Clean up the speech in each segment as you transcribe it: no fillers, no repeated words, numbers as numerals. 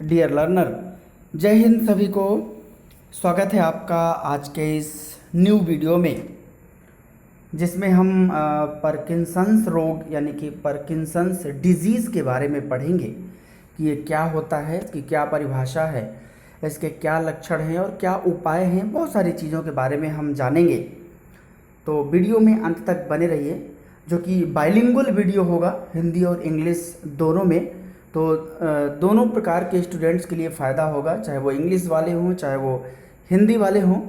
Dear learner, जय हिंद सभी को। स्वागत है आपका आज के इस न्यू वीडियो में, जिसमें हम पार्किंसंस रोग यानी कि पार्किंसंस डिजीज़ के बारे में पढ़ेंगे कि ये क्या होता है, इसकी क्या परिभाषा है, इसके क्या लक्षण हैं और क्या उपाय हैं। बहुत सारी चीज़ों के बारे में हम जानेंगे, तो वीडियो में अंत तक बने रहिए। जो कि बाइलिंगुअल वीडियो होगा, हिंदी और इंग्लिश दोनों में, तो दोनों प्रकार के स्टूडेंट्स के लिए फ़ायदा होगा, चाहे वो इंग्लिश वाले हों चाहे वो हिंदी वाले हों।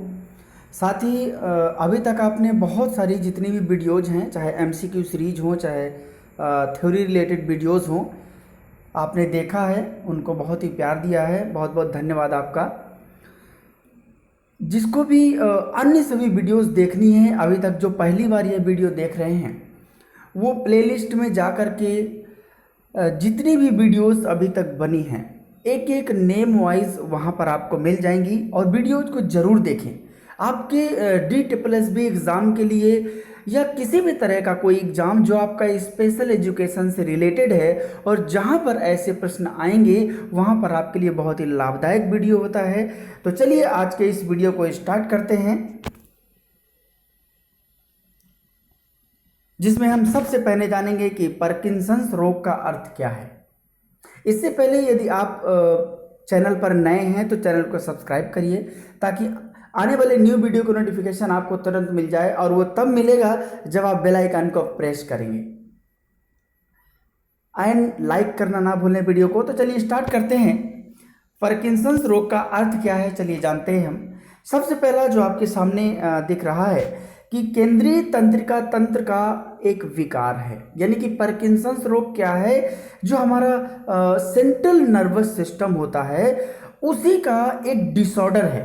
साथ ही अभी तक आपने बहुत सारी जितनी भी वीडियोज़ हैं, चाहे एमसीक्यू सीरीज हों चाहे थ्योरी रिलेटेड वीडियोज़ हों, आपने देखा है, उनको बहुत ही प्यार दिया है। बहुत बहुत धन्यवाद आपका। जिसको भी अन्य सभी वीडियोस देखनी है, अभी तक जो पहली बार ये वीडियो देख रहे हैं, वो प्लेलिस्ट में जा कर के जितनी भी वीडियोस अभी तक बनी हैं, एक एक नेम वाइज वहाँ पर आपको मिल जाएंगी और वीडियोज को ज़रूर देखें। आपके DSSB एग्ज़ाम के लिए या किसी भी तरह का कोई एग्ज़ाम जो आपका स्पेशल एजुकेशन से रिलेटेड है और जहाँ पर ऐसे प्रश्न आएंगे, वहाँ पर आपके लिए बहुत ही लाभदायक वीडियो होता है। तो चलिए आज के इस वीडियो को स्टार्ट करते हैं, जिसमें हम सबसे पहले जानेंगे कि पार्किंसंस रोग का अर्थ क्या है। इससे पहले यदि आप चैनल पर नए हैं तो चैनल को सब्सक्राइब करिए, ताकि आने वाले न्यू वीडियो का नोटिफिकेशन आपको तुरंत मिल जाए, और वो तब मिलेगा जब आप बेल आइकन को प्रेस करेंगे। एंड लाइक करना ना भूलें वीडियो को। तो चलिए स्टार्ट करते हैं। पार्किंसंस रोग का अर्थ क्या है, चलिए जानते हैं हम। सबसे पहला जो आपके सामने दिख रहा है कि केंद्रीय तंत्रिका तंत्र का एक विकार है, यानी कि पार्किंसंस रोग क्या है, जो हमारा सेंट्रल नर्वस सिस्टम होता है उसी का एक डिसऑर्डर है,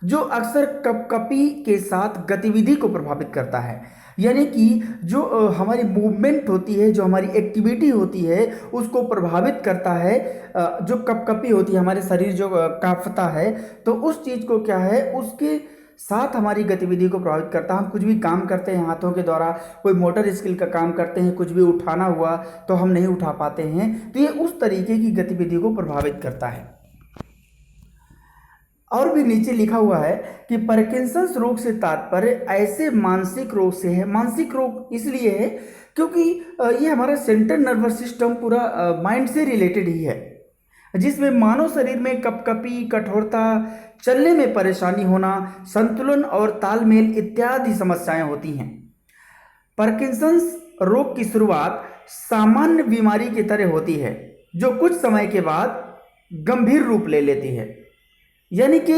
जो अक्सर कपकपी के साथ गतिविधि को प्रभावित करता है। यानी कि जो हमारी मूवमेंट होती है, जो हमारी एक्टिविटी होती है, उसको प्रभावित करता है। जो कपकपी होती है, हमारे शरीर जो कांपता है, तो उस चीज़ को क्या है, उसके साथ हमारी गतिविधि को प्रभावित करता है। हम कुछ भी काम करते हैं हाथों के द्वारा, कोई मोटर स्किल का काम करते हैं, कुछ भी उठाना हुआ तो हम नहीं उठा पाते हैं, तो ये उस तरीके की गतिविधि को प्रभावित करता है। और भी नीचे लिखा हुआ है कि पार्किंसंस रोग से तात्पर्य ऐसे मानसिक रोग से है। मानसिक रोग इसलिए है क्योंकि ये हमारा सेंट्रल नर्वस सिस्टम पूरा माइंड से रिलेटेड ही है, जिसमें मानव शरीर में कपकपी, कठोरता, चलने में परेशानी होना, संतुलन और तालमेल इत्यादि समस्याएं होती हैं। पार्किंसंस रोग की शुरुआत सामान्य बीमारी की तरह होती है, जो कुछ समय के बाद गंभीर रूप ले लेती है। यानी कि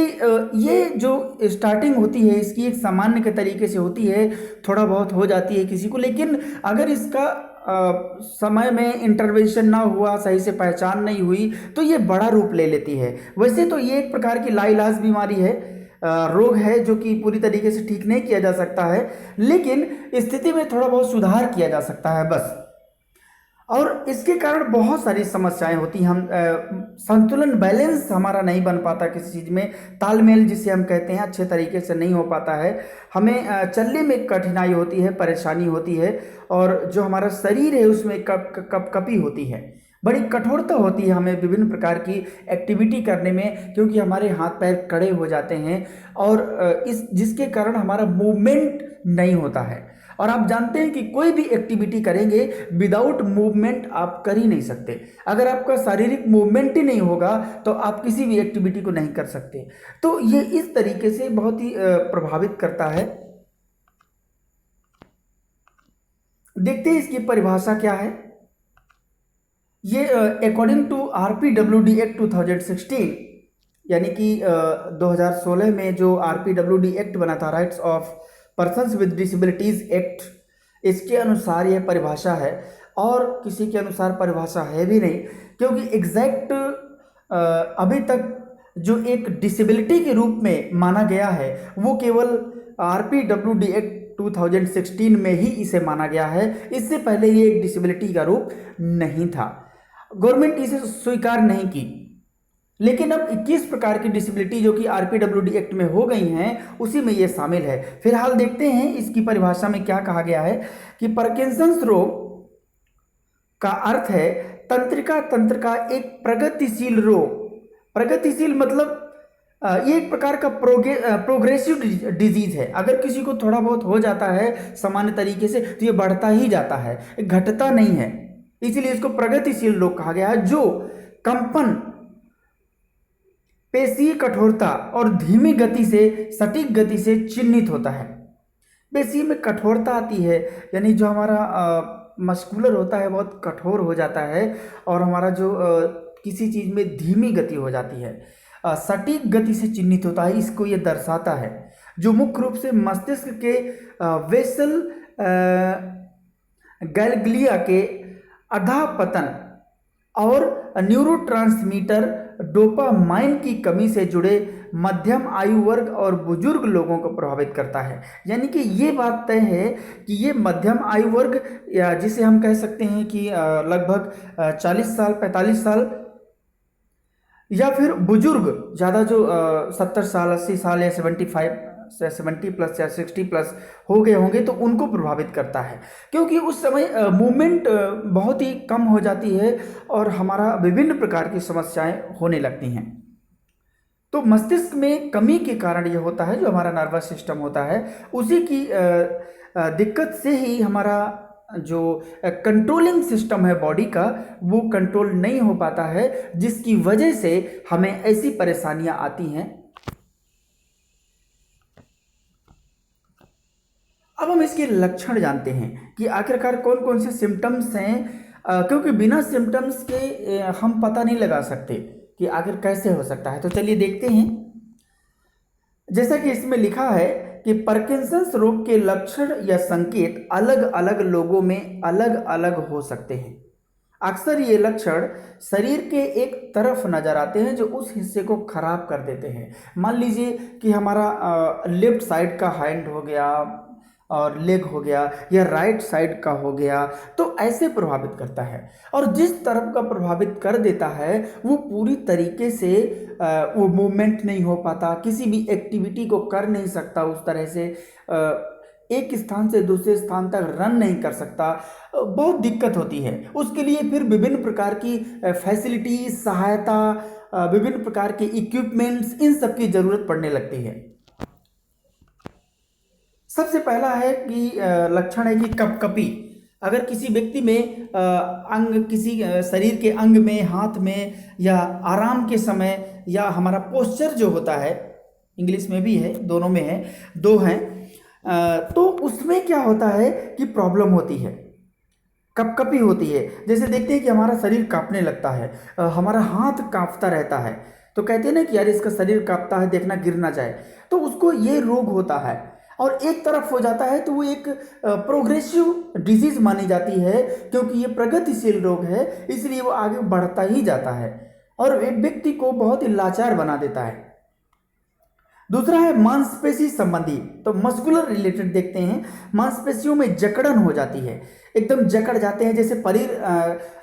ये जो स्टार्टिंग होती है इसकी एक सामान्य के तरीके से होती है, थोड़ा बहुत हो जाती है किसी को, लेकिन अगर इसका समय में इंटरवेंशन ना हुआ, सही से पहचान नहीं हुई, तो ये बड़ा रूप ले लेती है। वैसे तो ये एक प्रकार की लाइलाज बीमारी है, रोग है जो कि पूरी तरीके से ठीक नहीं किया जा सकता है, लेकिन स्थिति में थोड़ा बहुत सुधार किया जा सकता है बस। और इसके कारण बहुत सारी समस्याएं होती हैं। हम संतुलन, बैलेंस हमारा नहीं बन पाता किसी चीज़ में, तालमेल जिसे हम कहते हैं अच्छे तरीके से नहीं हो पाता है। हमें चलने में कठिनाई होती है, परेशानी होती है, और जो हमारा शरीर है उसमें कपकपी होती है, बड़ी कठोरता होती है हमें विभिन्न प्रकार की एक्टिविटी करने में, क्योंकि हमारे हाथ पैर कड़े हो जाते हैं, और इस जिसके कारण हमारा मूवमेंट नहीं होता है। और आप जानते हैं कि कोई भी एक्टिविटी करेंगे विदाउट मूवमेंट आप कर ही नहीं सकते। अगर आपका शारीरिक मूवमेंट ही नहीं होगा तो आप किसी भी एक्टिविटी को नहीं कर सकते। तो ये इस तरीके से बहुत ही प्रभावित करता है। देखते हैं इसकी परिभाषा क्या है। ये अकॉर्डिंग टू RPWD एक्ट 2016, यानी कि 2016 में जो RPWD एक्ट बना था, rights of persons with disabilities act, इसके अनुसार यह परिभाषा है, और किसी के अनुसार परिभाषा है भी नहीं, क्योंकि एग्जैक्ट अभी तक जो एक डिसेबिलिटी के रूप में माना गया है वो केवल RPWD एक्ट 2016 में ही इसे माना गया है। इससे पहले ये एक डिसेबिलिटी का रूप नहीं था, गवर्नमेंट इसे स्वीकार नहीं की। लेकिन अब 21 प्रकार की डिसेबिलिटी जो कि RPWD एक्ट में हो गई हैं, उसी में ये शामिल है। फिलहाल देखते हैं इसकी परिभाषा में क्या कहा गया है कि पार्किंसंस रोग का अर्थ है तंत्रिका तंत्र का एक प्रगतिशील रोग प्रगतिशील मतलब ये एक प्रकार का प्रोग्रेसिव डिजीज है। अगर किसी को थोड़ा बहुत हो जाता है सामान्य तरीके से तो ये बढ़ता ही जाता है, घटता नहीं है, इसीलिए इसको प्रगतिशील रोग कहा गया है। जो कंपन, पेशीय कठोरता और धीमी गति से सटीक गति से चिन्हित होता है। पेशीय में कठोरता आती है, यानी जो हमारा मस्कुलर होता है बहुत कठोर हो जाता है, और हमारा जो किसी चीज़ में धीमी गति हो जाती है, सटीक गति से चिन्हित होता है, इसको ये दर्शाता है। जो मुख्य रूप से मस्तिष्क के वेसल गैंग्लिया के अधःपतन और न्यूरोट्रांसमीटर डोपामाइन की कमी से जुड़े मध्यम आयु वर्ग और बुजुर्ग लोगों को प्रभावित करता है। यानी कि ये बात तय है कि ये मध्यम आयु वर्ग, या जिसे हम कह सकते हैं कि लगभग 40 साल 45 साल, या फिर बुजुर्ग ज़्यादा जो 70 साल 80 साल या 70 प्लस या 60 प्लस हो गए होंगे, तो उनको प्रभावित करता है, क्योंकि उस समय मूवमेंट बहुत ही कम हो जाती है और हमारा विभिन्न प्रकार की समस्याएं होने लगती हैं। तो मस्तिष्क में कमी के कारण ये होता है, जो हमारा नर्वस सिस्टम होता है उसी की दिक्कत से ही हमारा जो कंट्रोलिंग सिस्टम है बॉडी का, वो कंट्रोल नहीं हो पाता है, जिसकी वजह से हमें ऐसी परेशानियां आती हैं। अब हम इसके लक्षण जानते हैं कि आखिरकार कौन कौन से सिम्टम्स हैं, क्योंकि बिना सिम्टम्स के हम पता नहीं लगा सकते कि आखिर कैसे हो सकता है। तो चलिए देखते हैं। जैसा कि इसमें लिखा है कि पार्किंसंस रोग के लक्षण या संकेत अलग अलग लोगों में अलग अलग हो सकते हैं। अक्सर ये लक्षण शरीर के एक तरफ नजर आते हैं, जो उस हिस्से को खराब कर देते हैं। मान लीजिए कि हमारा लेफ्ट साइड का हैंड हो गया और लेग हो गया, या राइट साइड का हो गया, तो ऐसे प्रभावित करता है। और जिस तरफ का प्रभावित कर देता है वो पूरी तरीके से वो मूवमेंट नहीं हो पाता, किसी भी एक्टिविटी को कर नहीं सकता, उस तरह से एक स्थान से दूसरे स्थान तक रन नहीं कर सकता, बहुत दिक्कत होती है। उसके लिए फिर विभिन्न प्रकार की फैसिलिटी, सहायता, विभिन्न प्रकार के इक्विपमेंट्स, इन सब की जरूरत पड़ने लगती है। सबसे पहला है कि लक्षण है कि कपकपी। अगर किसी व्यक्ति में अंग, किसी शरीर के अंग में, हाथ में, या आराम के समय, या हमारा पोस्चर जो होता है, इंग्लिश में भी है, दोनों में है, दो हैं, तो उसमें क्या होता है कि प्रॉब्लम होती है, कपकपी होती है। जैसे देखते हैं कि हमारा शरीर कांपने लगता है, हमारा हाथ कांपता रहता है, तो कहते हैं ना कि यार इसका शरीर कांपता है, देखना गिर ना जाए, तो उसको ये रोग होता है। और एक तरफ हो जाता है तो वो एक प्रोग्रेसिव डिजीज मानी जाती है, क्योंकि ये प्रगतिशील रोग है, इसलिए वो आगे बढ़ता ही जाता है और एक व्यक्ति को बहुत ही लाचार बना देता है। दूसरा है मांसपेशी संबंधी। तो मस्कुलर रिलेटेड देखते हैं, मांसपेशियों में जकड़न हो जाती है, एकदम जकड़ जाते हैं। जैसे परीर,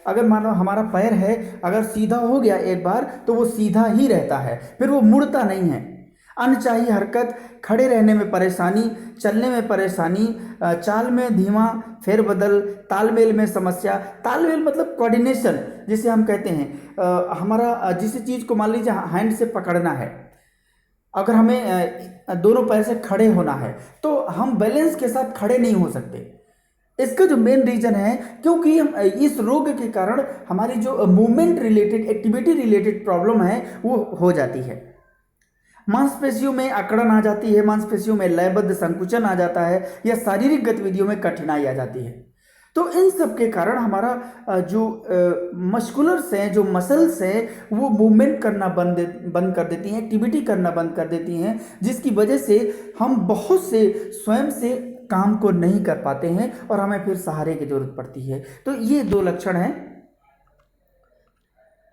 अगर मान लो हमारा पैर है, अगर सीधा हो गया एक बार तो वो सीधा ही रहता है, फिर वो मुड़ता नहीं है। अनचाही हरकत, खड़े रहने में परेशानी, चलने में परेशानी, चाल में धीमा फेरबदल, तालमेल में समस्या। तालमेल मतलब कोऑर्डिनेशन, जिसे हम कहते हैं, हमारा जिस चीज़ को मान लीजिए हैंड से पकड़ना है, अगर हमें दोनों पैर से खड़े होना है तो हम बैलेंस के साथ खड़े नहीं हो सकते। इसका जो मेन रीजन है, क्योंकि हम इस रोग के कारण हमारी जो movement related, activity related problem है वो हो जाती है। मांसपेशियों में अकड़न आ जाती है, मांसपेशियों में लयबद्ध संकुचन आ जाता है, या शारीरिक गतिविधियों में कठिनाई आ जाती है। तो इन सब के कारण हमारा जो मस्कुलर्स हैं, जो मसल्स हैं, वो मूवमेंट करना बंद कर देती हैं, एक्टिविटी करना बंद कर देती हैं, जिसकी वजह से हम बहुत से स्वयं से काम को नहीं कर पाते हैं और हमें फिर सहारे की जरूरत पड़ती है। तो ये दो लक्षण हैं।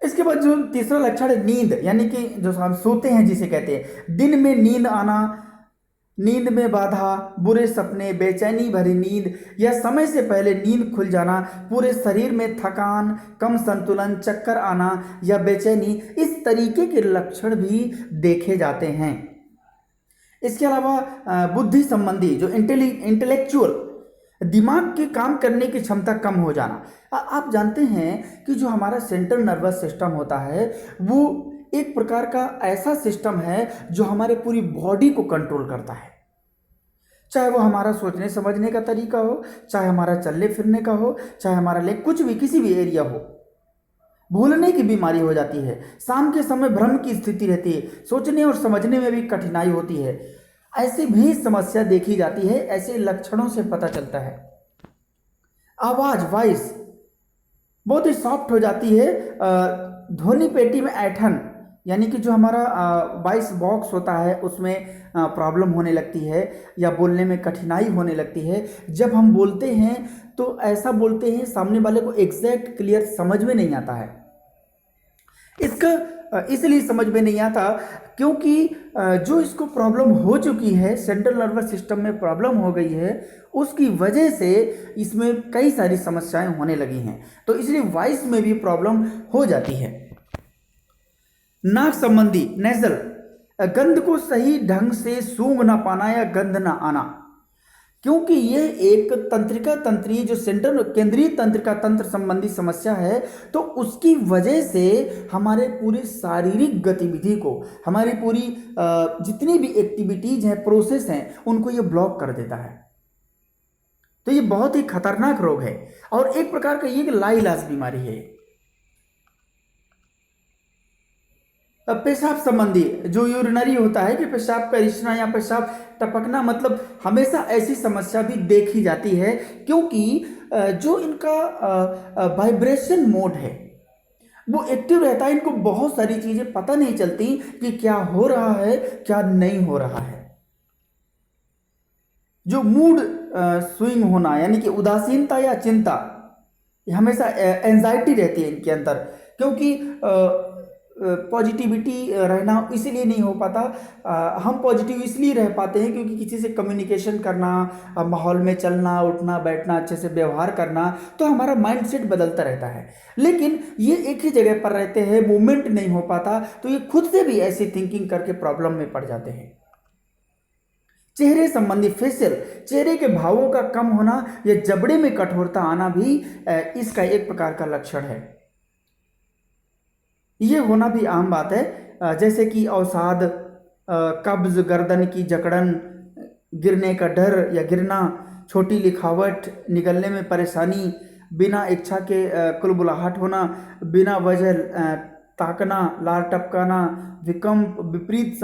इसके बाद जो तीसरा लक्षण है नींद, यानी कि जो हम सोते हैं जिसे कहते हैं, दिन में नींद आना, नींद में बाधा, बुरे सपने, बेचैनी भरी नींद, या समय से पहले नींद खुल जाना, पूरे शरीर में थकान, कम संतुलन, चक्कर आना या बेचैनी, इस तरीके के लक्षण भी देखे जाते हैं। इसके अलावा बुद्धि संबंधी, जो इंटेलेक्चुअल, दिमाग के काम करने की क्षमता कम हो जाना। आप जानते हैं कि जो हमारा सेंट्रल नर्वस सिस्टम होता है वो एक प्रकार का ऐसा सिस्टम है जो हमारे पूरी बॉडी को कंट्रोल करता है, चाहे वो हमारा सोचने समझने का तरीका हो, चाहे हमारा चलने फिरने का हो, चाहे हमारा ले कुछ भी किसी भी एरिया हो। भूलने की बीमारी हो जाती है, शाम के समय भ्रम की स्थिति रहती है, सोचने और समझने में भी कठिनाई होती है। ऐसी भी समस्या देखी जाती है, ऐसे लक्षणों से पता चलता है। आवाज वॉइस बहुत ही सॉफ्ट हो जाती है, ध्वनि पेटी में ऐंठन यानी कि जो हमारा वॉइस बॉक्स होता है उसमें प्रॉब्लम होने लगती है या बोलने में कठिनाई होने लगती है। जब हम बोलते हैं तो ऐसा बोलते हैं सामने वाले को एग्जैक्ट क्लियर समझ में नहीं आता है। इसका इसलिए समझ में नहीं आता क्योंकि जो इसको प्रॉब्लम हो चुकी है, सेंट्रल नर्वस सिस्टम में प्रॉब्लम हो गई है, उसकी वजह से इसमें कई सारी समस्याएं होने लगी हैं। तो इसलिए वॉइस में भी प्रॉब्लम हो जाती है। नाक संबंधी नेजल, गंध को सही ढंग से सूंघ ना पाना या गंध ना आना, क्योंकि यह एक तंत्रिका तंत्रीय जो सेंट्रल केंद्रीय तंत्रिका तंत्र संबंधी समस्या है, तो उसकी वजह से हमारे पूरी शारीरिक गतिविधि को, हमारी पूरी जितनी भी एक्टिविटीज हैं, प्रोसेस हैं, उनको ये ब्लॉक कर देता है। तो ये बहुत ही खतरनाक रोग है और एक प्रकार का ये लाइलाज बीमारी है। पेशाब संबंधी जो यूरिनरी होता है कि पेशाब का रिसना या पेशाब टपकना, मतलब हमेशा ऐसी समस्या भी देखी जाती है क्योंकि जो इनका वाइब्रेशन मोड है वो एक्टिव रहता है। इनको बहुत सारी चीजें पता नहीं चलती कि क्या हो रहा है क्या नहीं हो रहा है। जो मूड स्विंग होना यानी कि उदासीनता या चिंता, हमेशा एंजाइटी रहती है इनके अंदर, क्योंकि पॉजिटिविटी रहना इसीलिए नहीं हो पाता। हम पॉजिटिव इसलिए रह पाते हैं क्योंकि किसी से कम्युनिकेशन करना, माहौल में चलना उठना बैठना, अच्छे से व्यवहार करना, तो हमारा माइंडसेट बदलता रहता है। लेकिन ये एक ही जगह पर रहते हैं, मूवमेंट नहीं हो पाता, तो ये खुद से भी ऐसी थिंकिंग करके प्रॉब्लम में पड़ जाते हैं। चेहरे संबंधी फेशियल, चेहरे के भावों का कम होना या जबड़े में कठोरता आना भी इसका एक प्रकार का लक्षण है। ये होना भी आम बात है, जैसे कि अवसाद, कब्ज, गर्दन की जकड़न, गिरने का डर या गिरना, छोटी लिखावट, निगलने में परेशानी, बिना इच्छा के कुलबुलाहट होना, बिना वजह ताकना, लार टपकाना, विकम्प, विपरीत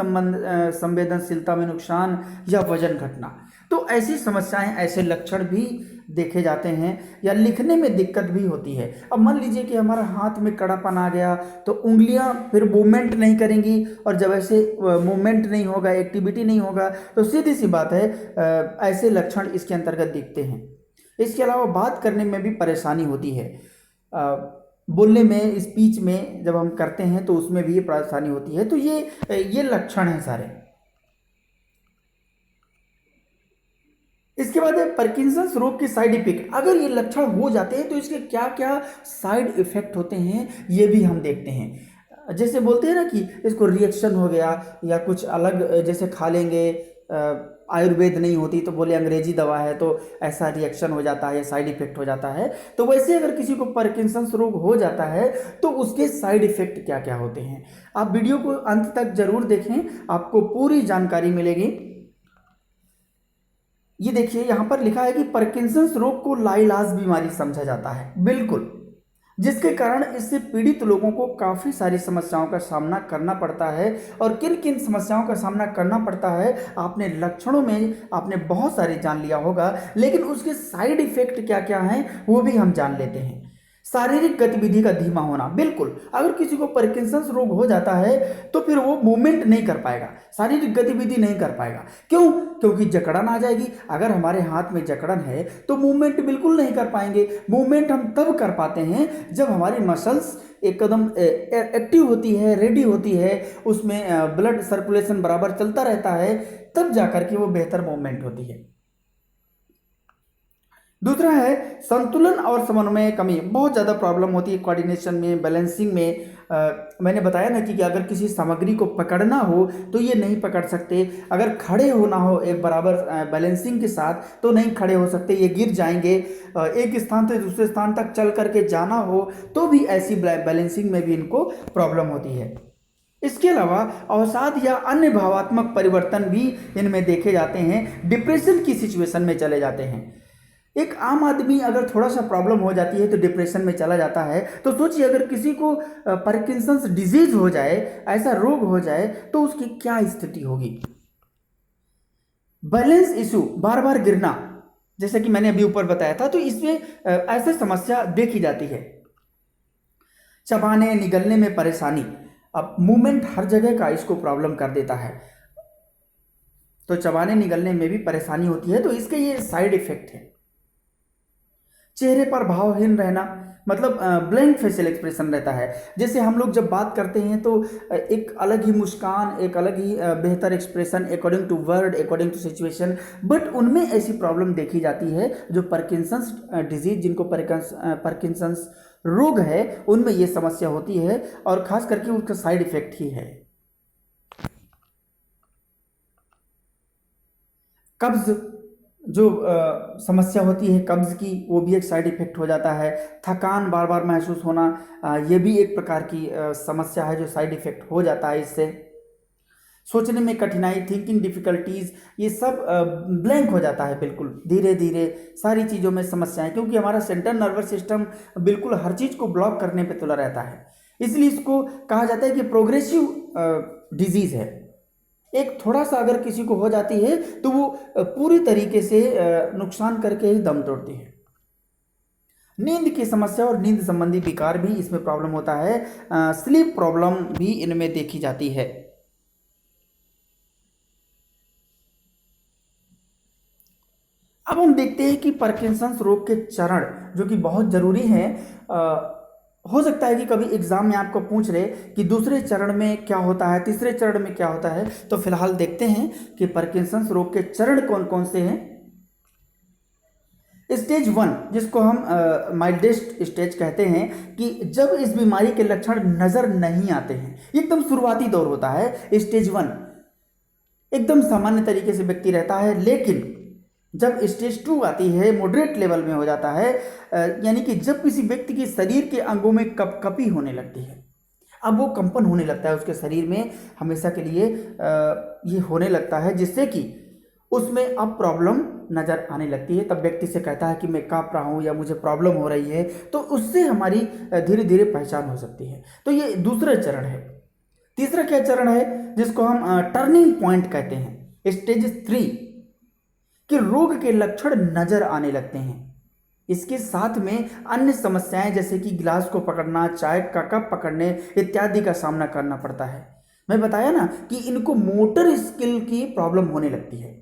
संवेदनशीलता में नुकसान या वजन घटना। तो ऐसी समस्याएं, ऐसे लक्षण भी देखे जाते हैं या लिखने में दिक्कत भी होती है। अब मान लीजिए कि हमारा हाथ में कड़ापन आ गया तो उंगलियां फिर मूवमेंट नहीं करेंगी, और जब ऐसे मूवमेंट नहीं होगा, एक्टिविटी नहीं होगा, तो सीधी सी बात है ऐसे लक्षण इसके अंतर्गत दिखते हैं। इसके अलावा बात करने में भी परेशानी होती है, बोलने में, स्पीच में जब हम करते हैं तो उसमें भी ये परेशानी होती है। तो ये लक्षण हैं सारे। इसके बाद है पार्किंसंस रोग के साइड इफेक्ट। अगर ये लक्षण हो जाते हैं तो इसके क्या क्या साइड इफेक्ट होते हैं ये भी हम देखते हैं। जैसे बोलते हैं ना कि इसको रिएक्शन हो गया या कुछ अलग, जैसे खा लेंगे, आयुर्वेद नहीं होती तो बोले अंग्रेजी दवा है तो ऐसा रिएक्शन हो जाता है या साइड इफेक्ट हो जाता है। तो वैसे अगर किसी को पार्किंसंस रोग हो जाता है तो उसके साइड इफेक्ट क्या क्या होते हैं, आप वीडियो को अंत तक जरूर देखें, आपको पूरी जानकारी मिलेगी। ये देखिए यहाँ पर लिखा है कि पार्किंसंस रोग को लाइलाज बीमारी समझा जाता है, बिल्कुल, जिसके कारण इससे पीड़ित लोगों को काफ़ी सारी समस्याओं का सामना करना पड़ता है। और किन किन समस्याओं का सामना करना पड़ता है आपने लक्षणों में आपने बहुत सारे जान लिया होगा, लेकिन उसके साइड इफेक्ट क्या क्या हैं वो भी हम जान लेते हैं। शारीरिक गतिविधि का धीमा होना, बिल्कुल, अगर किसी को पार्किंसंस रोग हो जाता है तो फिर वो मूवमेंट नहीं कर पाएगा, शारीरिक गतिविधि नहीं कर पाएगा। क्यों? क्योंकि जकड़न आ जाएगी। अगर हमारे हाथ में जकड़न है तो मूवमेंट बिल्कुल नहीं कर पाएंगे। मूवमेंट हम तब कर पाते हैं जब हमारी मसल्स एकदम एक्टिव होती है, रेडी होती है, उसमें ब्लड सर्कुलेशन बराबर चलता रहता है, तब जाकर के वो बेहतर मूवमेंट होती है। दूसरा है संतुलन और समन्वय कमी, बहुत ज़्यादा प्रॉब्लम होती है कोऑर्डिनेशन में, बैलेंसिंग में। मैंने बताया ना कि अगर किसी सामग्री को पकड़ना हो तो ये नहीं पकड़ सकते, अगर खड़े होना हो एक बराबर बैलेंसिंग के साथ तो नहीं खड़े हो सकते, ये गिर जाएंगे। एक स्थान से दूसरे स्थान तक चल करके जाना हो तो भी ऐसी बैलेंसिंग में भी इनको प्रॉब्लम होती है। इसके अलावा अवसाद या अन्य भावात्मक परिवर्तन भी इनमें देखे जाते हैं, डिप्रेशन की सिचुएशन में चले जाते हैं। एक आम आदमी अगर थोड़ा सा प्रॉब्लम हो जाती है तो डिप्रेशन में चला जाता है। तो सोचिए अगर किसी को पार्किंसंस डिजीज हो जाए, ऐसा रोग हो जाए, तो उसकी क्या स्थिति होगी। बैलेंस इशू, बार बार गिरना, जैसे कि मैंने अभी ऊपर बताया था, तो इसमें ऐसे समस्या देखी जाती है। चबाने निगलने में परेशानी, अब मूवमेंट हर जगह का इसको प्रॉब्लम कर देता है, तो चबाने निगलने में भी परेशानी होती है, तो इसके ये साइड इफेक्ट है। चेहरे पर भावहीन रहना, मतलब ब्लैंक फेशियल एक्सप्रेशन रहता है। जैसे हम लोग जब बात करते हैं तो एक अलग ही मुस्कान, एक अलग ही बेहतर expression according to word, according to situation, but उनमें ऐसी प्रॉब्लम देखी जाती है जो पार्किंसंस डिजीज, जिनको पार्किंसंस रोग है, उनमें ये समस्या होती है, और खास करके उसका साइड इफेक्ट ही है। कब्ज, जो समस्या होती है कब्ज की, वो भी एक साइड इफेक्ट हो जाता है। थकान बार बार महसूस होना, ये भी एक प्रकार की समस्या है जो साइड इफेक्ट हो जाता है इससे। सोचने में कठिनाई, थिंकिंग डिफिकल्टीज, ये सब ब्लैंक हो जाता है बिल्कुल, धीरे धीरे सारी चीज़ों में समस्याएं, क्योंकि हमारा सेंट्रल नर्वस सिस्टम बिल्कुल हर चीज़ को ब्लॉक करने पे तुला रहता है। इसलिए इसको कहा जाता है कि प्रोग्रेसिव डिजीज है। एक थोड़ा सा अगर किसी को हो जाती है तो वो पूरी तरीके से नुकसान करके ही दम तोड़ती है। नींद की समस्या और नींद संबंधी विकार भी इसमें प्रॉब्लम होता है। स्लीप प्रॉब्लम भी इनमें देखी जाती है। अब हम देखते हैं कि पार्किंसंस रोग के चरण, जो कि बहुत जरूरी हैं। हो सकता है कि कभी एग्जाम में आपको पूछ रहे कि दूसरे चरण में क्या होता है, तीसरे चरण में क्या होता है, तो फिलहाल देखते हैं कि पार्किंसंस रोग के चरण कौन कौन से हैं। स्टेज 1, जिसको हम माइल्डेस्ट स्टेज कहते हैं, कि जब इस बीमारी के लक्षण नजर नहीं आते हैं, एकदम शुरुआती दौर होता है स्टेज 1, एकदम सामान्य तरीके से व्यक्ति रहता है। लेकिन जब स्टेज 2 आती है, मॉडरेट लेवल में हो जाता है, यानी कि जब किसी व्यक्ति के शरीर के अंगों में कपकपी होने लगती है, अब वो कंपन होने लगता है उसके शरीर में हमेशा के लिए, ये होने लगता है, जिससे कि उसमें अब प्रॉब्लम नज़र आने लगती है। तब व्यक्ति से कहता है कि मैं काँप रहा हूँ या मुझे प्रॉब्लम हो रही है, तो उससे हमारी धीरे धीरे पहचान हो सकती है। तो ये दूसरा चरण है। तीसरा क्या चरण है, जिसको हम टर्निंग पॉइंट कहते हैं, स्टेज 3, कि रोग के लक्षण नजर आने लगते हैं। इसके साथ में अन्य समस्याएं जैसे कि गिलास को पकड़ना, चाय का कप पकड़ने इत्यादि का सामना करना पड़ता है। मैं बताया ना कि इनको मोटर स्किल की प्रॉब्लम होने लगती है,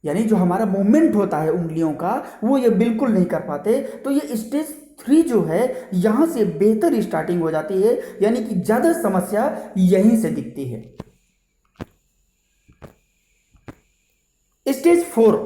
यानी जो हमारा मूवमेंट होता है उंगलियों का, वो ये बिल्कुल नहीं कर पाते। तो ये स्टेज 3 जो है, यहां से बेहतर स्टार्टिंग हो जाती है, यानी कि ज्यादा समस्या यहीं से दिखती है। स्टेज 4,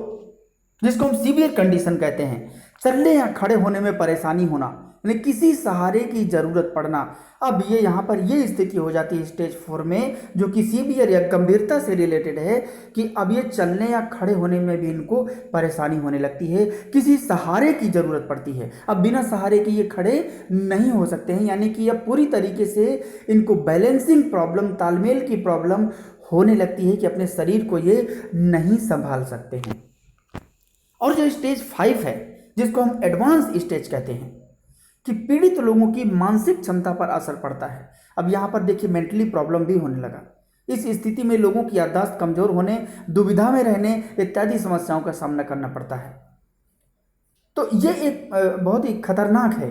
जिसको हम सीवियर कंडीशन कहते हैं, चलने या खड़े होने में परेशानी होना, यानी किसी सहारे की जरूरत पड़ना। अब ये यहाँ पर ये स्थिति हो जाती है स्टेज 4 में, जो कि सीवियर या गंभीरता से रिलेटेड है, कि अब ये चलने या खड़े होने में भी इनको परेशानी होने लगती है, किसी सहारे की जरूरत पड़ती है। अब बिना सहारे के ये खड़े नहीं हो सकते हैं, यानी कि अब पूरी तरीके से इनको बैलेंसिंग प्रॉब्लम, तालमेल की प्रॉब्लम होने लगती है, कि अपने शरीर को ये नहीं संभाल सकते हैं। और जो स्टेज 5 है, जिसको हम एडवांस स्टेज कहते हैं, कि पीड़ित लोगों की मानसिक क्षमता पर असर पड़ता है। अब यहाँ पर देखिए मेंटली प्रॉब्लम भी होने लगा। इस स्थिति में लोगों की याददाश्त कमजोर होने, दुविधा में रहने इत्यादि समस्याओं का सामना करना पड़ता है। तो ये एक बहुत ही खतरनाक है,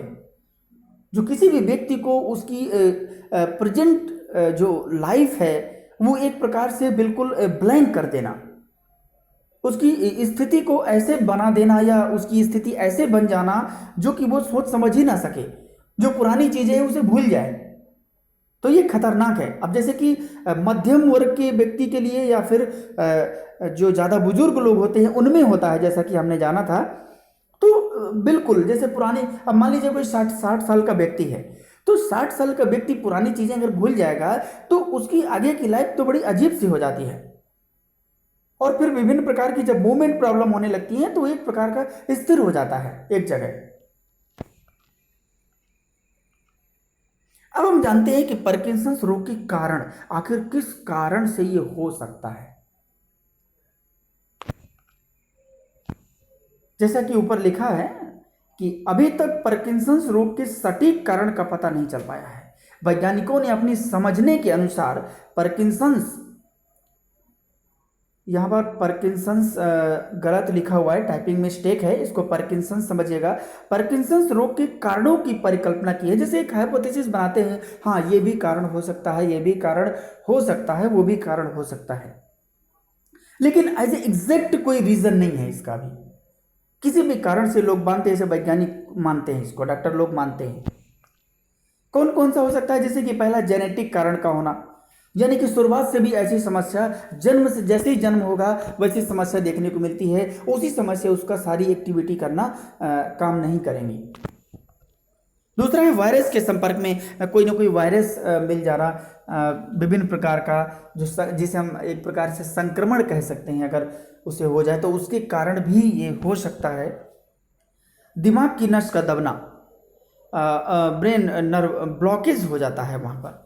जो किसी भी व्यक्ति को उसकी प्रेजेंट जो लाइफ है वो एक प्रकार से बिल्कुल ब्लैंक कर देना, उसकी स्थिति को ऐसे बना देना, या उसकी स्थिति ऐसे बन जाना जो कि वो सोच समझ ही ना सके, जो पुरानी चीजें हैं उसे भूल जाए। तो ये खतरनाक है। अब जैसे कि मध्यम वर्ग के व्यक्ति के लिए, या फिर जो ज़्यादा बुजुर्ग लोग होते हैं उनमें होता है, जैसा कि हमने जाना था। तो बिल्कुल जैसे पुराने, अब मान लीजिए कोई 60 साल का व्यक्ति है, तो 60 साल का व्यक्ति पुरानी चीज़ें अगर भूल जाएगा तो उसकी आगे की लाइफ तो बड़ी अजीब सी हो जाती है। और फिर विभिन्न प्रकार की जब मूवमेंट प्रॉब्लम होने लगती है तो एक प्रकार का स्थिर हो जाता है एक जगह। अब हम जानते हैं कि पार्किंसंस रोग के कारण, आखिर किस कारण से ये हो सकता है। जैसा कि ऊपर लिखा है कि अभी तक पार्किंसंस रोग के सटीक कारण का पता नहीं चल पाया है। वैज्ञानिकों ने अपनी समझने के अनुसार पार्किंसंस, यहाँ पर पार्किंसंस गलत लिखा हुआ है, टाइपिंग मिस्टेक है, इसको पार्किंसंस समझिएगा। पार्किंसंस रोग के कारणों की परिकल्पना की है, जैसे एक हाइपोथेसिस बनाते हैं, हाँ ये भी कारण हो सकता है, ये भी कारण हो सकता है, वो भी कारण हो सकता है, लेकिन एज एग्जैक्ट कोई रीजन नहीं है इसका भी। किसी भी कारण से लोग मानते हैं, जैसे वैज्ञानिक मानते हैं इसको, डॉक्टर लोग मानते हैं। कौन कौन सा हो सकता है, जैसे कि पहला जेनेटिक कारण का होना, यानी कि शुरुआत से भी ऐसी समस्या, जन्म से जैसे ही जन्म होगा वैसी समस्या देखने को मिलती है, उसी समय से उसका सारी एक्टिविटी करना काम नहीं करेंगी। दूसरा है वायरस के संपर्क में, कोई ना कोई वायरस मिल जाना, विभिन्न प्रकार का, जिसे हम एक प्रकार से संक्रमण कह सकते हैं, अगर उसे हो जाए तो उसके कारण भी ये हो सकता है। दिमाग की नस का दबना, ब्रेन नर्व ब्लॉकेज हो जाता है वहाँ पर,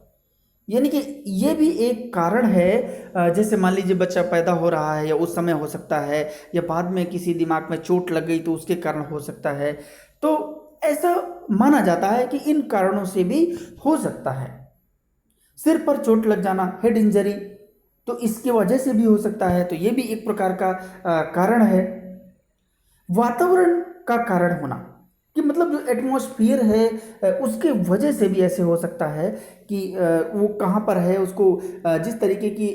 यानी कि ये भी एक कारण है। जैसे मान लीजिए बच्चा पैदा हो रहा है, या उस समय हो सकता है, या बाद में किसी दिमाग में चोट लग गई तो उसके कारण हो सकता है। तो ऐसा माना जाता है कि इन कारणों से भी हो सकता है। सिर पर चोट लग जाना, हेड इंजरी, तो इसकी वजह से भी हो सकता है, तो ये भी एक प्रकार का कारण है। वातावरण का कारण होना, कि मतलब जो एटमॉस्फेयर है उसके वजह से भी ऐसे हो सकता है कि वो कहाँ पर है, उसको जिस तरीके की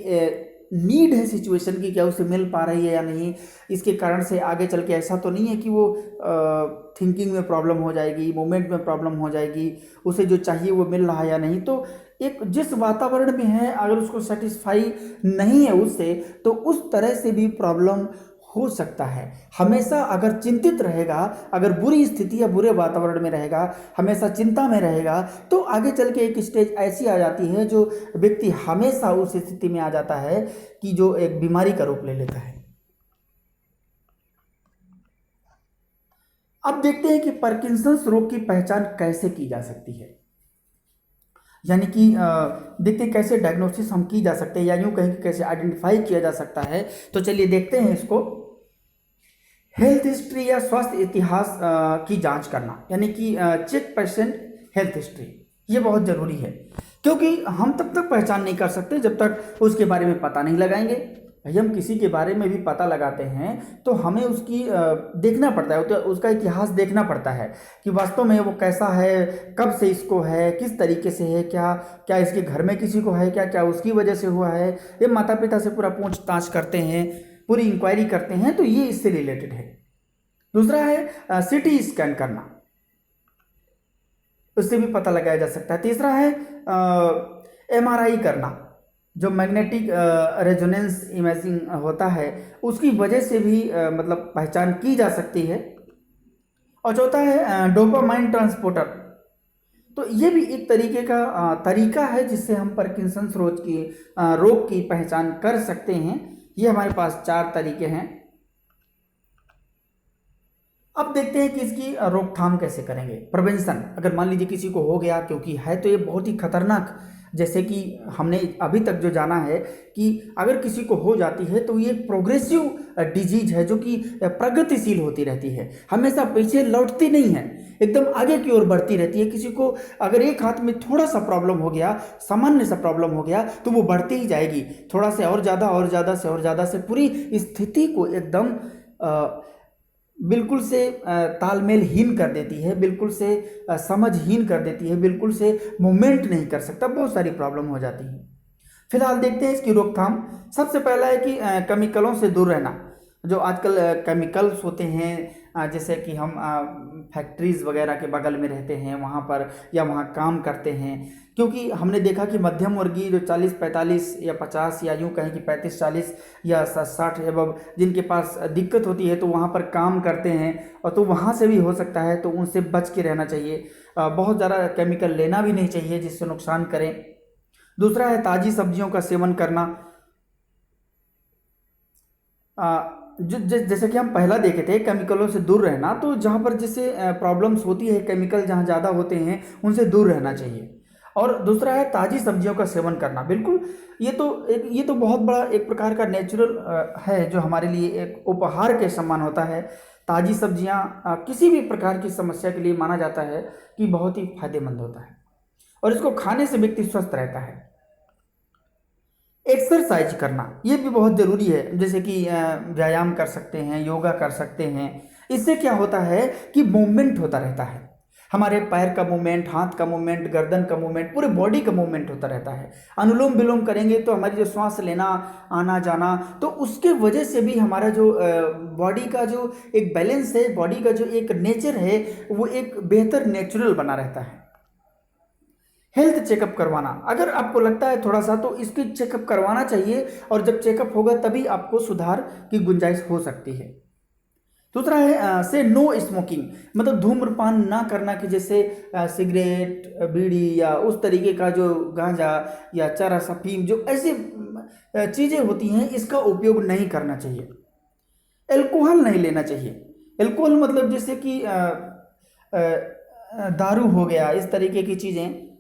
नीड है सिचुएशन की, क्या उसे मिल पा रही है या नहीं, इसके कारण से आगे चल के ऐसा तो नहीं है कि वो थिंकिंग में प्रॉब्लम हो जाएगी, मूवमेंट में प्रॉब्लम हो जाएगी, उसे जो चाहिए वो मिल रहा है या नहीं। तो एक जिस वातावरण में है, अगर उसको सेटिस्फाई नहीं है उससे, तो उस तरह से भी प्रॉब्लम हो सकता है। हमेशा अगर चिंतित रहेगा, अगर बुरी स्थिति या बुरे वातावरण में रहेगा, हमेशा चिंता में रहेगा, तो आगे चल के एक स्टेज ऐसी आ जाती है जो व्यक्ति हमेशा उस स्थिति में आ जाता है कि जो एक बीमारी का रूप ले लेता है। अब देखते हैं कि पार्किंसंस रोग की पहचान कैसे की जा सकती है, यानी कि देखते हैं कैसे डायग्नोसिस हम की जा सकते हैं, या यूं कहें कि कैसे आइडेंटिफाई किया जा सकता है। तो चलिए देखते हैं इसको। हेल्थ हिस्ट्री या स्वास्थ्य इतिहास की जांच करना, यानी कि चेक पेशेंट हेल्थ हिस्ट्री, ये बहुत ज़रूरी है, क्योंकि हम तब तक पहचान नहीं कर सकते जब तक उसके बारे में पता नहीं लगाएंगे। भाई हम किसी के बारे में भी पता लगाते हैं तो हमें उसकी देखना पड़ता है, तो उसका इतिहास देखना पड़ता है कि वास्तव में वो कैसा है, कब से इसको है, किस तरीके से है, क्या क्या इसके घर में किसी को है, क्या क्या उसकी वजह से हुआ है। ये माता पिता से पूरा पूछताछ करते हैं, पूरी इंक्वायरी करते हैं, तो ये इससे रिलेटेड है। दूसरा है सीटी स्कैन करना, उससे भी पता लगाया जा सकता है। तीसरा है एमआरआई करना, जो मैग्नेटिक रेजोनेंस इमेजिंग होता है, उसकी वजह से भी मतलब पहचान की जा सकती है। और चौथा है डोपामाइन ट्रांसपोर्टर, तो ये भी एक तरीके का तरीका है जिससे हम पार्किंसंस रोग की पहचान कर सकते हैं। ये हमारे पास 4 तरीके हैं। अब देखते हैं कि इसकी रोकथाम कैसे करेंगे, प्रिवेंशन। अगर मान लीजिए किसी को हो गया, क्योंकि है तो ये बहुत ही खतरनाक, जैसे कि हमने अभी तक जो जाना है कि अगर किसी को हो जाती है तो ये एक प्रोग्रेसिव डिजीज है, जो कि प्रगतिशील होती रहती है, हमेशा पीछे लौटती नहीं है, एकदम आगे की ओर बढ़ती रहती है। किसी को अगर एक हाथ में थोड़ा सा प्रॉब्लम हो गया, सामान्य सा प्रॉब्लम हो गया, तो वो बढ़ती ही जाएगी, थोड़ा से और ज़्यादा, और ज़्यादा से और ज़्यादा से, पूरी स्थिति को एकदम बिल्कुल से तालमेलहीन कर देती है, बिल्कुल से समझहीन कर देती है, बिल्कुल से मूवमेंट नहीं कर सकता, बहुत सारी प्रॉब्लम हो जाती है। फिलहाल देखते हैं इसकी रोकथाम। सबसे पहला है कि केमिकलों से दूर रहना। जो आजकल केमिकल्स होते हैं, जैसे कि हम फैक्ट्रीज़ वगैरह के बगल में रहते हैं वहाँ पर, या वहाँ काम करते हैं, क्योंकि हमने देखा कि मध्यम वर्गीय जो 40-45 या 50, या यूँ कहें कि 35-40 या 60 एबव जिनके पास दिक्कत होती है, तो वहाँ पर काम करते हैं, और तो वहाँ से भी हो सकता है, तो उनसे बच के रहना चाहिए। बहुत ज़्यादा केमिकल लेना भी नहीं चाहिए जिससे नुकसान करें। दूसरा है ताज़ी सब्जियों का सेवन करना। जैसे कि हम पहला देखे थे, केमिकलों से दूर रहना, तो जहाँ पर जैसे प्रॉब्लम्स होती है, केमिकल जहाँ ज़्यादा होते हैं उनसे दूर रहना चाहिए। और दूसरा है ताज़ी सब्जियों का सेवन करना। बिल्कुल, ये तो बहुत बड़ा एक प्रकार का नेचुरल है जो हमारे लिए एक उपहार के समान होता है। ताज़ी सब्जियां किसी भी प्रकार की समस्या के लिए माना जाता है कि बहुत ही फायदेमंद होता है और इसको खाने से व्यक्ति स्वस्थ रहता है। एक्सरसाइज करना ये भी बहुत ज़रूरी है, जैसे कि व्यायाम कर सकते हैं, योगा कर सकते हैं। इससे क्या होता है कि मूवमेंट होता रहता है, हमारे पैर का मूवमेंट, हाथ का मूवमेंट, गर्दन का मूवमेंट, पूरे बॉडी का मूवमेंट होता रहता है। अनुलोम विलोम करेंगे तो हमारी जो श्वास लेना आना जाना, तो उसके वजह से भी हमारा जो बॉडी का जो एक बैलेंस है, बॉडी का जो एक नेचर है, वो एक बेहतर नेचुरल बना रहता है। हेल्थ चेकअप करवाना, अगर आपको लगता है थोड़ा सा तो इसकी चेकअप करवाना चाहिए, और जब चेकअप होगा तभी आपको सुधार की गुंजाइश हो सकती है। दूसरा है से नो स्मोकिंग, मतलब धूम्रपान ना करना, कि जैसे सिगरेट, बीड़ी या उस तरीके का जो गांजा या चरस, अफीम, जो ऐसी चीज़ें होती हैं इसका उपयोग नहीं करना चाहिए। एल्कोहल नहीं लेना चाहिए। एल्कोहल मतलब जैसे कि दारू हो गया, इस तरीके की चीज़ें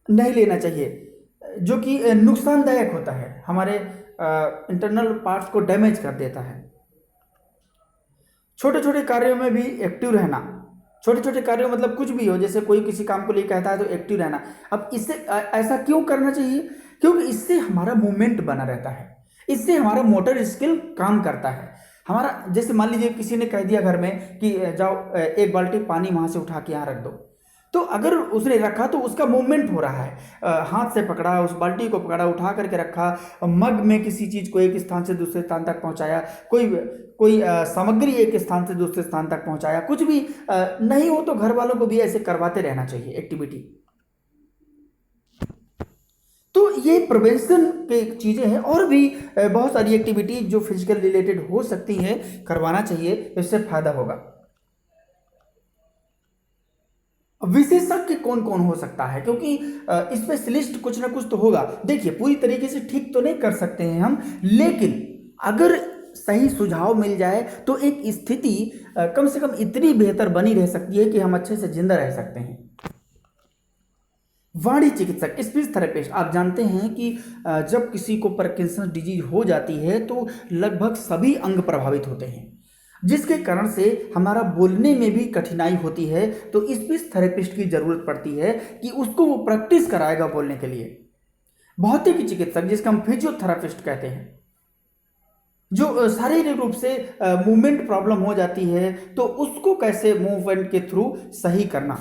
नहीं लेना चाहिए जो कि नुकसानदायक होता है, हमारे इंटरनल पार्ट्स को डैमेज कर देता है। छोटे छोटे कार्यों में भी एक्टिव रहना, छोटे छोटे कार्यों मतलब कुछ भी हो, जैसे कोई किसी काम को लिए कहता है तो एक्टिव रहना। अब इससे ऐसा क्यों करना चाहिए? क्योंकि इससे हमारा मूवमेंट बना रहता है, इससे हमारा मोटर स्किल काम करता है। हमारा जैसे मान लीजिए किसी ने कह दिया घर में कि जाओ एक बाल्टी पानी वहाँ से उठा के यहाँ रख दो, तो अगर उसने रखा तो उसका मूवमेंट हो रहा है, हाथ से पकड़ा, उस बाल्टी को पकड़ा, उठा करके रखा, मग में किसी चीज़ को एक स्थान से दूसरे स्थान तक पहुंचाया, कोई सामग्री एक स्थान से दूसरे स्थान तक पहुंचाया, कुछ भी नहीं हो तो घर वालों को भी ऐसे करवाते रहना चाहिए एक्टिविटी। तो ये प्रिवेंशन के चीज़ें हैं, और भी बहुत सारी एक्टिविटी जो फिजिकल रिलेटेड हो सकती हैं, करवाना चाहिए, इससे फायदा होगा। विशेषज्ञ कौन कौन हो सकता है? क्योंकि स्पेशलिस्ट कुछ ना कुछ तो होगा। देखिए, पूरी तरीके से ठीक तो नहीं कर सकते हैं हम, लेकिन अगर सही सुझाव मिल जाए तो एक स्थिति कम से कम इतनी बेहतर बनी रह सकती है कि हम अच्छे से जिंदा रह सकते हैं। वाणी चिकित्सक, स्पीच थेरेपिस्ट, आप जानते हैं कि जब किसी को पार्किंसन डिजीज हो जाती है तो लगभग सभी अंग प्रभावित होते हैं, जिसके कारण से हमारा बोलने में भी कठिनाई होती है। तो स्पीच थेरेपिस्ट की जरूरत पड़ती है कि उसको वो प्रैक्टिस कराएगा बोलने के लिए। भौतिक चिकित्सक, जिसका हम फिजियोथेरापिस्ट कहते हैं, जो शारीरिक रूप से मूवमेंट प्रॉब्लम हो जाती है तो उसको कैसे मूवमेंट के थ्रू सही करना।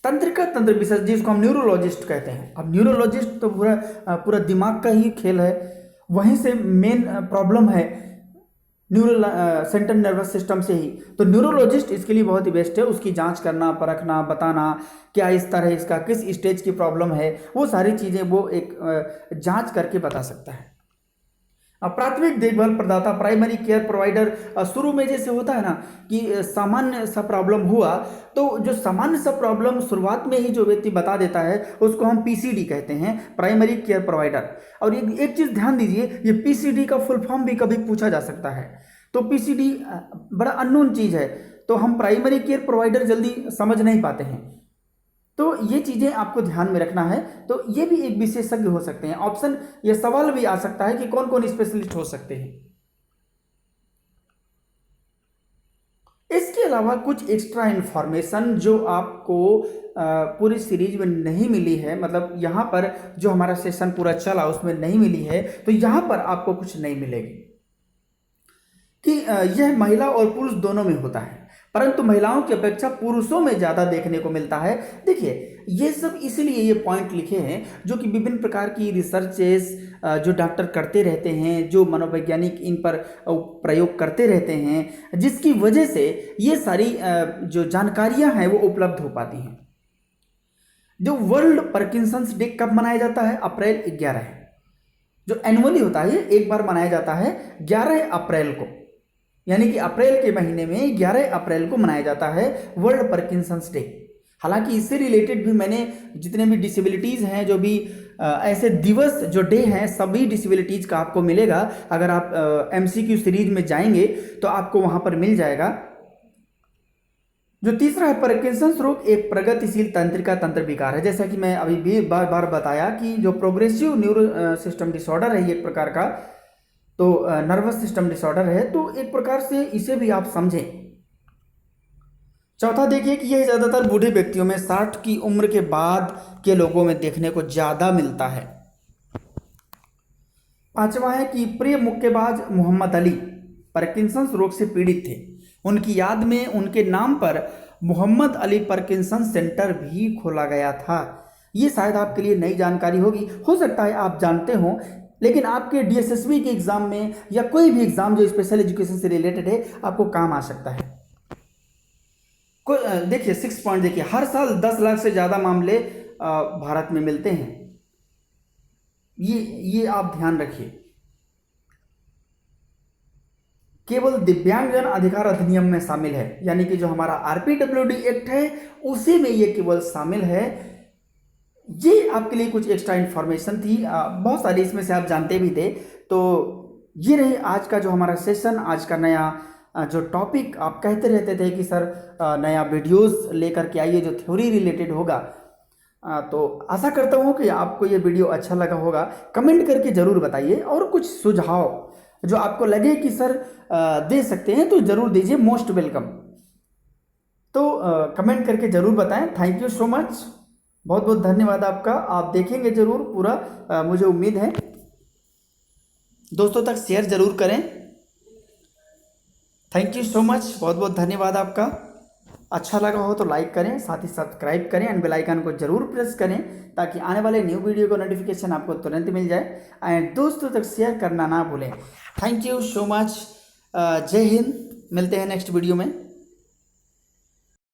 तंत्रिका, तंत्र विशेषज्ञ, जिसको हम न्यूरोलॉजिस्ट कहते हैं। अब न्यूरोलॉजिस्ट तो पूरा दिमाग का ही खेल है, वहीं से मेन प्रॉब्लम है न्यूरल सेंट्रल नर्वस सिस्टम से ही। तो न्यूरोलॉजिस्ट इसके लिए बहुत ही बेस्ट है, उसकी जांच करना, परखना, बताना क्या इस तरह इसका किस स्टेज की प्रॉब्लम है, वो सारी चीज़ें वो एक जांच करके बता सकता है। प्राथमिक देखभाल प्रदाता, प्राइमरी केयर प्रोवाइडर, शुरू में जैसे होता है ना कि सामान्य सा प्रॉब्लम हुआ, तो जो सामान्य सा प्रॉब्लम शुरुआत में ही जो व्यक्ति बता देता है उसको हम पीसीडी कहते हैं, प्राइमरी केयर प्रोवाइडर। और एक चीज़ ध्यान दीजिए, ये पीसीडी का फुल फॉर्म भी कभी पूछा जा सकता है, तो पीसीडी बड़ा अननोन चीज़ है, तो हम प्राइमरी केयर प्रोवाइडर जल्दी समझ नहीं पाते हैं। तो ये चीज़ें आपको ध्यान में रखना है। तो ये भी एक विशेषज्ञ हो सकते हैं। ऑप्शन, ये सवाल भी आ सकता है कि कौन कौन स्पेशलिस्ट हो सकते हैं। इसके अलावा कुछ एक्स्ट्रा इन्फॉर्मेशन जो आपको पूरी सीरीज में नहीं मिली है, मतलब यहाँ पर जो हमारा सेशन पूरा चला उसमें नहीं मिली है, तो यहाँ पर आपको कुछ नहीं मिलेगी कि यह महिला और पुरुष दोनों में होता है, परंतु महिलाओं की अपेक्षा पुरुषों में ज़्यादा देखने को मिलता है। देखिए, ये सब इसलिए ये पॉइंट लिखे हैं जो कि विभिन्न प्रकार की रिसर्चेस जो डॉक्टर करते रहते हैं, जो मनोवैज्ञानिक इन पर प्रयोग करते रहते हैं, जिसकी वजह से ये सारी जो जानकारियां हैं वो उपलब्ध हो पाती हैं। जो वर्ल्ड पार्किंसंस डे कब मनाया जाता है? अप्रैल 11 है, जो एनुअली होता है, एक बार मनाया जाता है 11 अप्रैल को, यानी कि अप्रैल के महीने में 11 अप्रैल को मनाया जाता है वर्ल्ड पार्किंसंस डे। हालांकि इससे रिलेटेड भी मैंने जितने भी डिसेबिलिटीज़ हैं, जो भी ऐसे दिवस जो डे हैं, सभी डिसेबिलिटीज़ का आपको मिलेगा। अगर आप एमसीक्यू सीरीज में जाएंगे तो आपको वहाँ पर मिल जाएगा। जो तीसरा है पार्किंसंस रोग, एक प्रगतिशील तंत्रिका तंत्र विकार है। जैसा कि मैं अभी भी बार बार बताया कि जो प्रोग्रेसिव न्यूरो सिस्टम डिसऑर्डर है ये एक प्रकार का, तो नर्वस सिस्टम डिसऑर्डर है, तो एक प्रकार से इसे भी आप समझें। चौथा देखिए कि यह ज़्यादातर बूढ़े व्यक्तियों में 60 की उम्र के बाद के लोगों में देखने को ज़्यादा मिलता है। पांचवा है कि प्रिय मुक्केबाज मोहम्मद अली पार्किंसंस रोग से पीड़ित थे। उनकी याद में उनके नाम पर मोहम्मद अली पार्किंसंस सेंटर भी खोला गया था। ये शायद आपके लिए नई जानकारी होगी, हो सकता है आप जानते हो, लेकिन आपके डीएसएसबी के एग्जाम में या कोई भी एग्जाम जो स्पेशल एजुकेशन से रिलेटेड है आपको काम आ सकता है। देखिए 6 पॉइंट देखिए, हर साल 10 लाख से ज़्यादा मामले भारत में मिलते हैं। ये आप ध्यान रखिए। केवल दिव्यांगजन अधिकार अधिनियम में शामिल है, यानी कि जो हमारा आरपीडब्ल्यूडी एक्ट है उसी में ये केवल शामिल है। ये आपके लिए कुछ एक्स्ट्रा इन्फॉर्मेशन थी, बहुत सारी इसमें से आप जानते भी थे। तो ये रही आज का जो हमारा सेशन, आज का नया जो टॉपिक। आप कहते रहते थे कि सर नया वीडियोस लेकर के आइए जो थ्योरी रिलेटेड होगा, तो आशा करता हूँ कि आपको ये वीडियो अच्छा लगा होगा। कमेंट करके ज़रूर बताइए, और कुछ सुझाव जो आपको लगे कि सर दे सकते हैं तो ज़रूर दीजिए, मोस्ट वेलकम। तो कमेंट करके ज़रूर बताएं। थैंक यू सो मच, बहुत बहुत धन्यवाद आपका। आप देखेंगे ज़रूर पूरा, मुझे उम्मीद है। दोस्तों तक शेयर ज़रूर करें। थैंक यू सो मच, बहुत बहुत धन्यवाद आपका। अच्छा लगा हो तो लाइक करें, साथ ही सब्सक्राइब करें एंड बेल आइकन को जरूर प्रेस करें ताकि आने वाले न्यू वीडियो का नोटिफिकेशन आपको तुरंत मिल जाए। एंड दोस्तों तक शेयर करना ना भूलें। थैंक यू सो मच, जय हिंद। मिलते हैं नेक्स्ट वीडियो में।